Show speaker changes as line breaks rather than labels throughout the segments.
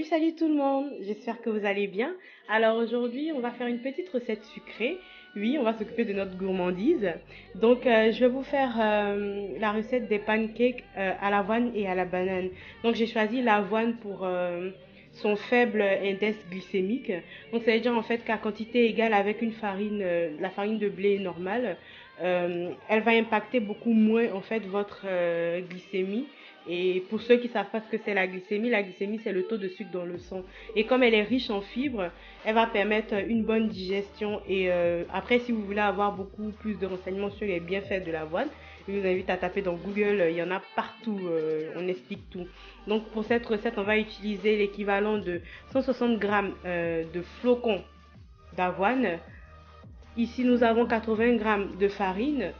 Salut tout le monde, j'espère que vous allez bien. Alors aujourd'hui, on va faire une petite recette sucrée. Oui, on va s'occuper de notre gourmandise. Donc je vais vous faire la recette des pancakes à l'avoine et à la banane. Donc j'ai choisi l'avoine pour son faible index glycémique. Donc ça veut dire en fait qu'à quantité égale avec une farine, la farine de blé normale, elle va impacter beaucoup moins en fait votre glycémie. Et pour ceux qui ne savent pas ce que c'est la glycémie c'est le taux de sucre dans le sang. Et comme elle est riche en fibres, elle va permettre une bonne digestion. Et après, si vous voulez avoir beaucoup plus de renseignements sur les bienfaits de l'avoine, je vous invite à taper dans Google, il y en a partout, on explique tout. Donc pour cette recette, on va utiliser l'équivalent de 160 grammes de flocons d'avoine. Ici, nous avons 80 grammes de farine,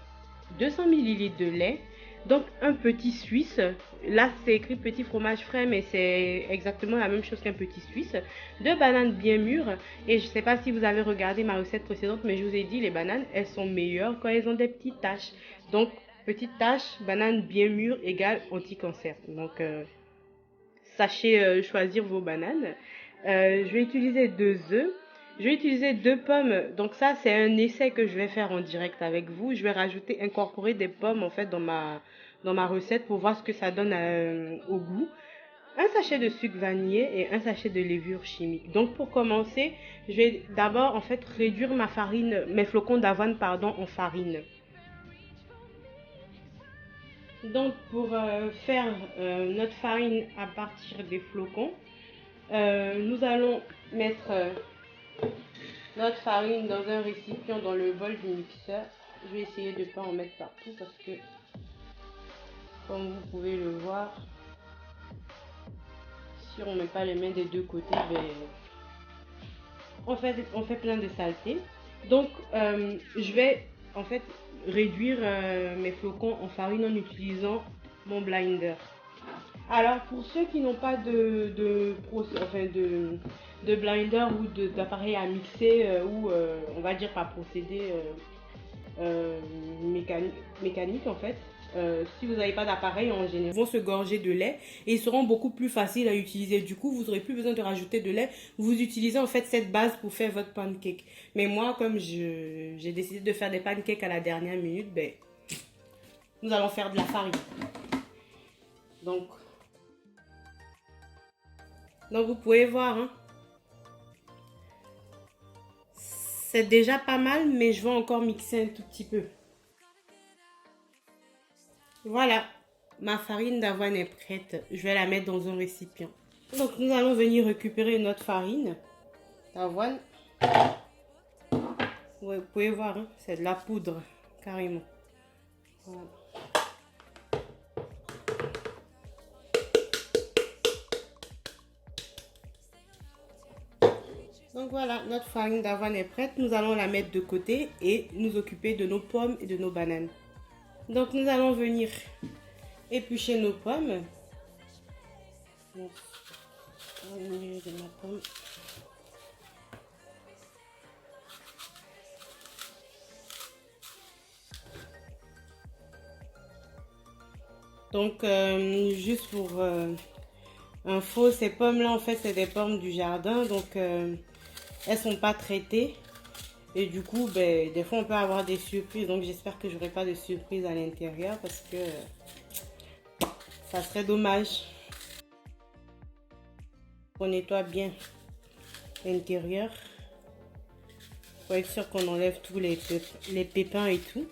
200 millilitres de lait, donc un petit suisse. Là, c'est écrit petit fromage frais, mais c'est exactement la même chose qu'un petit suisse. Deux bananes bien mûres. Et je ne sais pas si vous avez regardé ma recette précédente, mais je vous ai dit, les bananes, elles sont meilleures quand elles ont des petites taches. Donc, petites taches, banane bien mûre égale anti-cancer. Donc, sachez choisir vos bananes. Je vais utiliser 2 œufs. Je vais utiliser 2 pommes. Donc ça, c'est un essai que je vais faire en direct avec vous. Je vais incorporer des pommes en fait dans ma recette pour voir ce que ça donne au goût. Un sachet de sucre vanillé et un sachet de levure chimique. Donc pour commencer, je vais d'abord en fait réduire mes flocons d'avoine pardon en farine. Donc pour faire notre farine à partir des flocons, nous allons mettre notre farine dans un récipient dans le bol du mixeur. Je vais essayer de ne pas en mettre partout parce que comme vous pouvez le voir, si on ne met pas les mains des deux côtés, ben, on fait plein de saleté. Donc je vais en fait réduire mes flocons en farine en utilisant mon blinder. Alors pour ceux qui n'ont pas de blinder ou d'appareil à mixer ou on va dire pas procédé mécanique en fait, si vous n'avez pas d'appareil en général, ils vont se gorger de lait et ils seront beaucoup plus faciles à utiliser. Du coup, vous n'aurez plus besoin de rajouter de lait. Vous utilisez en fait cette base pour faire votre pancake. Mais moi, comme j'ai décidé de faire des pancakes à la dernière minute, ben, nous allons faire de la farine. Donc vous pouvez voir, hein, c'est déjà pas mal, mais je vais encore mixer un tout petit peu. Voilà, ma farine d'avoine est prête. Je vais la mettre dans un récipient. Donc nous allons venir récupérer notre farine d'avoine. Ouais, vous pouvez voir, hein, c'est de la poudre, carrément. Voilà. Donc voilà, notre farine d'avoine est prête. Nous allons la mettre de côté et nous occuper de nos pommes et de nos bananes. Donc nous allons venir éplucher nos pommes. Donc, au milieu de ma pomme. Donc juste pour info, ces pommes là en fait c'est des pommes du jardin, donc elles sont pas traitées. Et du coup, ben, des fois, on peut avoir des surprises. Donc, j'espère que j'aurai pas de surprise à l'intérieur parce que ça serait dommage. On nettoie bien l'intérieur pour être sûr qu'on enlève tous les pépins et tout.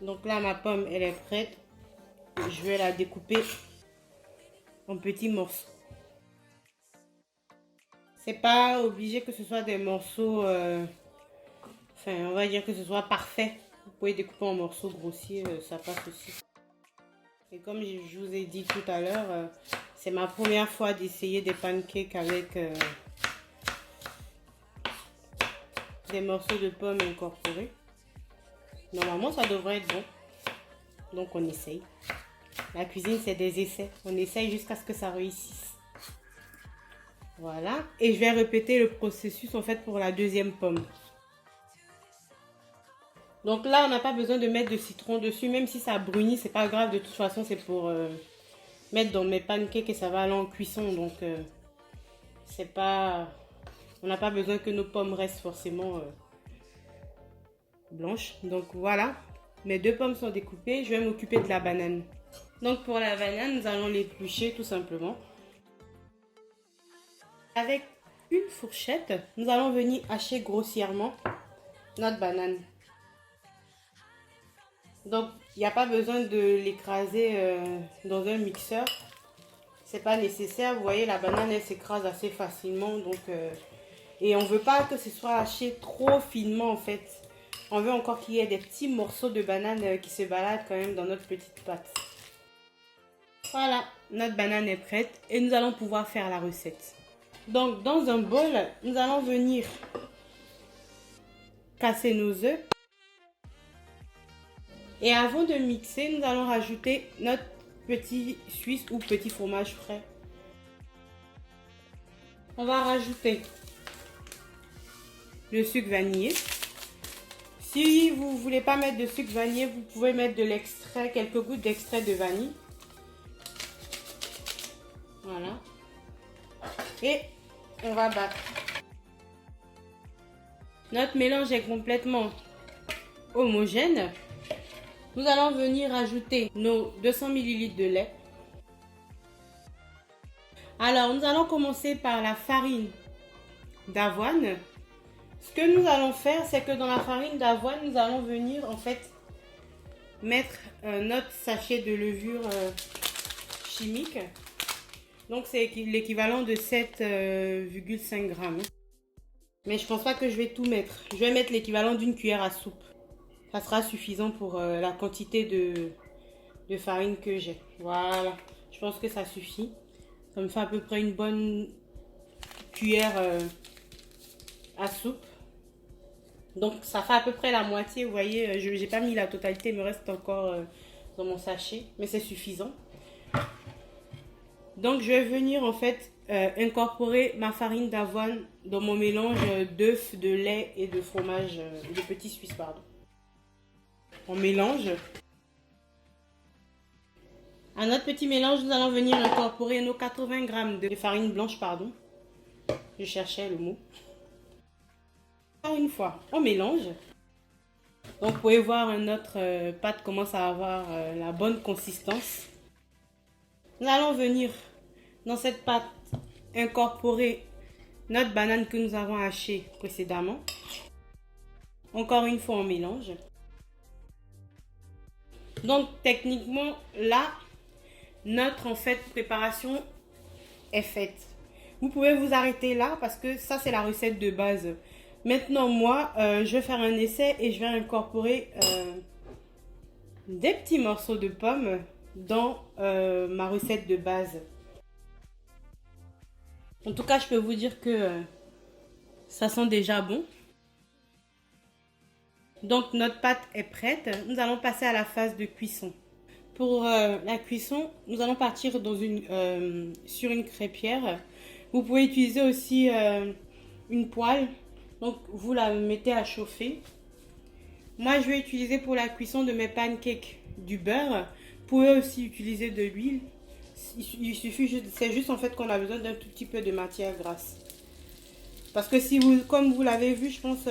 Donc là, ma pomme, elle est prête. Je vais la découper en petits morceaux. C'est pas obligé que ce soit des morceaux, enfin, on va dire que ce soit parfait. Vous pouvez découper en morceaux grossiers, ça passe aussi. Et comme je vous ai dit tout à l'heure, c'est ma première fois d'essayer des pancakes avec des morceaux de pommes incorporés. Normalement, ça devrait être bon. Donc, on essaye. La cuisine, c'est des essais. On essaye jusqu'à ce que ça réussisse. Voilà. Et je vais répéter le processus en fait pour la deuxième pomme. Donc là, on n'a pas besoin de mettre de citron dessus. Même si ça brunit, c'est pas grave. De toute façon, c'est pour mettre dans mes pancakes et ça va aller en cuisson. Donc, c'est pas... On n'a pas besoin que nos pommes restent forcément blanches. Donc, voilà. Mes 2 pommes sont découpées. Je vais m'occuper de la banane. Donc, pour la banane, nous allons l'éplucher tout simplement. Avec une fourchette, nous allons venir hacher grossièrement notre banane. Donc, il n'y a pas besoin de l'écraser dans un mixeur. C'est pas nécessaire. Vous voyez, la banane, elle s'écrase assez facilement. Donc, et on ne veut pas que ce soit haché trop finement, en fait. On veut encore qu'il y ait des petits morceaux de banane qui se baladent quand même dans notre petite pâte. Voilà, notre banane est prête et nous allons pouvoir faire la recette. Donc, dans un bol, nous allons venir casser nos œufs. Et avant de mixer, nous allons rajouter notre petit suisse ou petit fromage frais. On va rajouter le sucre vanillé. Si vous ne voulez pas mettre de sucre vanillé, vous pouvez mettre de l'extrait, quelques gouttes d'extrait de vanille. Voilà. Et on va battre. Notre mélange est complètement homogène. Nous allons venir ajouter nos 200 ml de lait. Alors, nous allons commencer par la farine d'avoine. Ce que nous allons faire, c'est que dans la farine d'avoine, nous allons venir en fait mettre notre sachet de levure chimique. Donc, c'est l'équivalent de 7,5 grammes. Mais je pense pas que je vais tout mettre. Je vais mettre l'équivalent d'une cuillère à soupe. Ça sera suffisant pour la quantité de farine que j'ai. Voilà, je pense que ça suffit. Ça me fait à peu près une bonne cuillère à soupe. Donc ça fait à peu près la moitié, vous voyez, je n'ai pas mis la totalité, il me reste encore dans mon sachet, mais c'est suffisant. Donc je vais venir en fait incorporer ma farine d'avoine dans mon mélange d'œufs, de lait et de fromage, de petit suisse, pardon. On mélange. À notre petit mélange, nous allons venir incorporer nos 80 grammes de farine blanche, pardon. Je cherchais le mot. Encore une fois, on mélange. Donc, vous pouvez voir notre pâte commence à avoir la bonne consistance. Nous allons venir dans cette pâte incorporer notre banane que nous avons hachée précédemment. Encore une fois, on mélange. Donc, techniquement, là, notre en fait préparation est faite. Vous pouvez vous arrêter là parce que ça, c'est la recette de base. Maintenant, moi, je vais faire un essai et je vais incorporer des petits morceaux de pommes dans ma recette de base. En tout cas, je peux vous dire que ça sent déjà bon. Donc, notre pâte est prête. Nous allons passer à la phase de cuisson. Pour la cuisson, nous allons partir sur une crêpière. Vous pouvez utiliser aussi une poêle. Donc, vous la mettez à chauffer. Moi, je vais utiliser pour la cuisson de mes pancakes du beurre. Vous pouvez aussi utiliser de l'huile. Il suffit juste, c'est juste en fait qu'on a besoin d'un tout petit peu de matière grasse. Parce que si vous, comme vous l'avez vu, je pense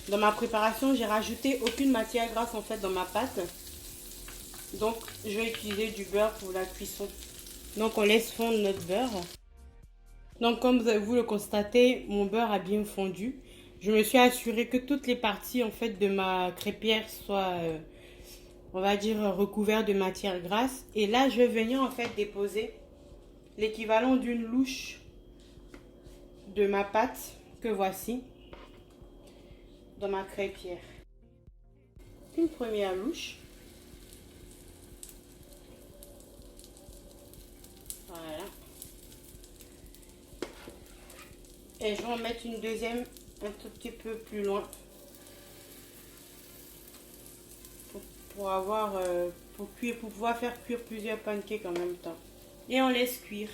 dans ma préparation, j'ai rajouté aucune matière grasse en fait dans ma pâte. Donc, je vais utiliser du beurre pour la cuisson. Donc, on laisse fondre notre beurre. Donc, comme vous le constatez, mon beurre a bien fondu. Je me suis assurée que toutes les parties en fait de ma crêpière soient, on va dire, recouvertes de matière grasse. Et là, je vais venir en fait déposer l'équivalent d'une louche de ma pâte que voici dans ma crêpière. Une première louche. Voilà. Et je vais en mettre une deuxième un tout petit peu plus loin. Pour avoir, pour pouvoir faire cuire plusieurs pancakes en même temps. Et on laisse cuire.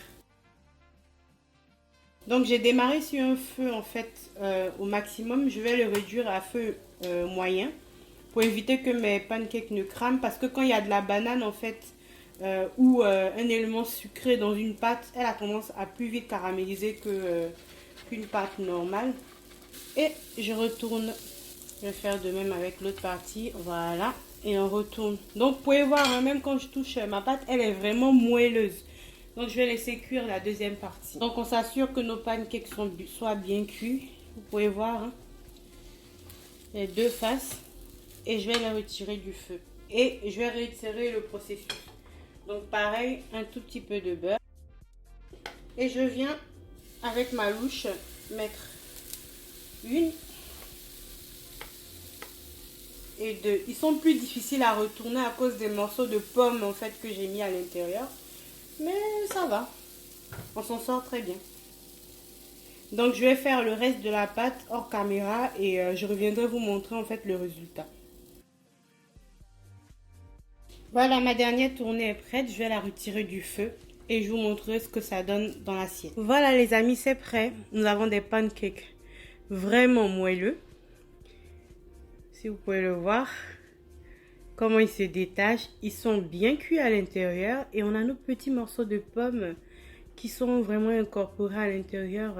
Donc j'ai démarré sur un feu en fait au maximum. Je vais le réduire à feu moyen pour éviter que mes pancakes ne crament. Parce que quand il y a de la banane en fait ou un élément sucré dans une pâte, elle a tendance à plus vite caraméliser qu'une pâte normale. Et je retourne. Je vais faire de même avec l'autre partie. Voilà. Et on retourne. Donc, vous pouvez voir, hein, même quand je touche ma pâte, elle est vraiment moelleuse. Donc, je vais laisser cuire la deuxième partie. Donc, on s'assure que nos pancakes soient bien cuits. Vous pouvez voir, hein, les deux faces. Et je vais les retirer du feu. Et je vais réitérer le processus. Donc, pareil, un tout petit peu de beurre. Et je viens, avec ma louche, mettre une et deux. Ils sont plus difficiles à retourner à cause des morceaux de pommes en fait que j'ai mis à l'intérieur. Mais ça va. On s'en sort très bien. Donc je vais faire le reste de la pâte hors caméra et je reviendrai vous montrer en fait le résultat. Voilà, ma dernière tournée est prête. Je vais la retirer du feu et je vous montrerai ce que ça donne dans l'assiette. Voilà les amis, c'est prêt. Nous avons des pancakes vraiment moelleux. Si vous pouvez le voir, comment ils se détachent. Ils sont bien cuits à l'intérieur et on a nos petits morceaux de pommes qui sont vraiment incorporés à l'intérieur.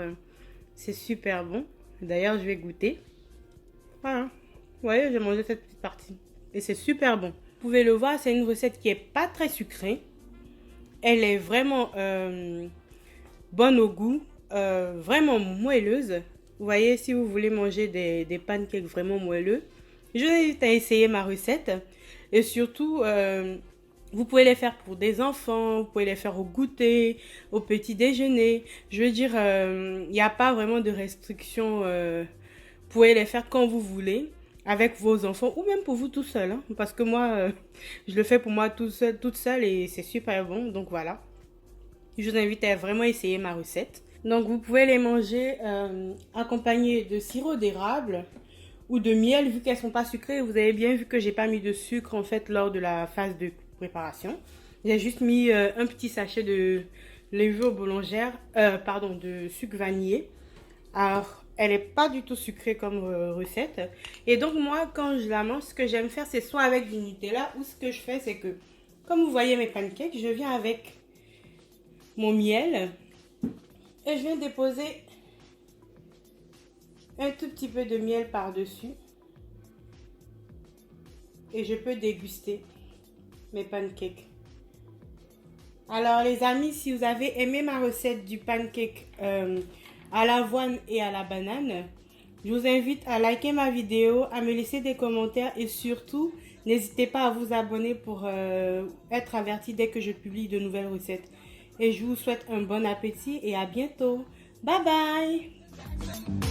C'est super bon. D'ailleurs, je vais goûter. Voilà. Vous voyez, j'ai mangé cette petite partie et c'est super bon. Vous pouvez le voir, c'est une recette qui est pas très sucrée. Elle est vraiment bonne au goût, vraiment moelleuse. Vous voyez, si vous voulez manger des pancakes vraiment moelleux, je vous invite à essayer ma recette. Et surtout, vous pouvez les faire pour des enfants, vous pouvez les faire au goûter, au petit déjeuner. Je veux dire, il n'y a pas vraiment de restrictions. Vous pouvez les faire quand vous voulez, avec vos enfants ou même pour vous tout seul. Hein, parce que moi, je le fais pour moi toute seule et c'est super bon. Donc voilà. Je vous invite à vraiment essayer ma recette. Donc vous pouvez les manger accompagnés de sirop d'érable ou de miel vu qu'elles sont pas sucrées. Vous avez bien vu que j'ai pas mis de sucre en fait lors de la phase de préparation. J'ai juste mis un petit sachet de levure boulangère, pardon, de sucre vanillé. Alors elle est pas du tout sucrée comme recette. Et donc moi quand je la mange, ce que j'aime faire c'est soit avec du Nutella ou ce que je fais c'est que comme vous voyez mes pancakes, je viens avec mon miel et je viens déposer un tout petit peu de miel par-dessus et je peux déguster mes pancakes. Alors les amis, si vous avez aimé ma recette du pancake à l'avoine et à la banane, je vous invite à liker ma vidéo, à me laisser des commentaires et surtout, n'hésitez pas à vous abonner pour être averti dès que je publie de nouvelles recettes. Et je vous souhaite un bon appétit et à bientôt. Bye bye!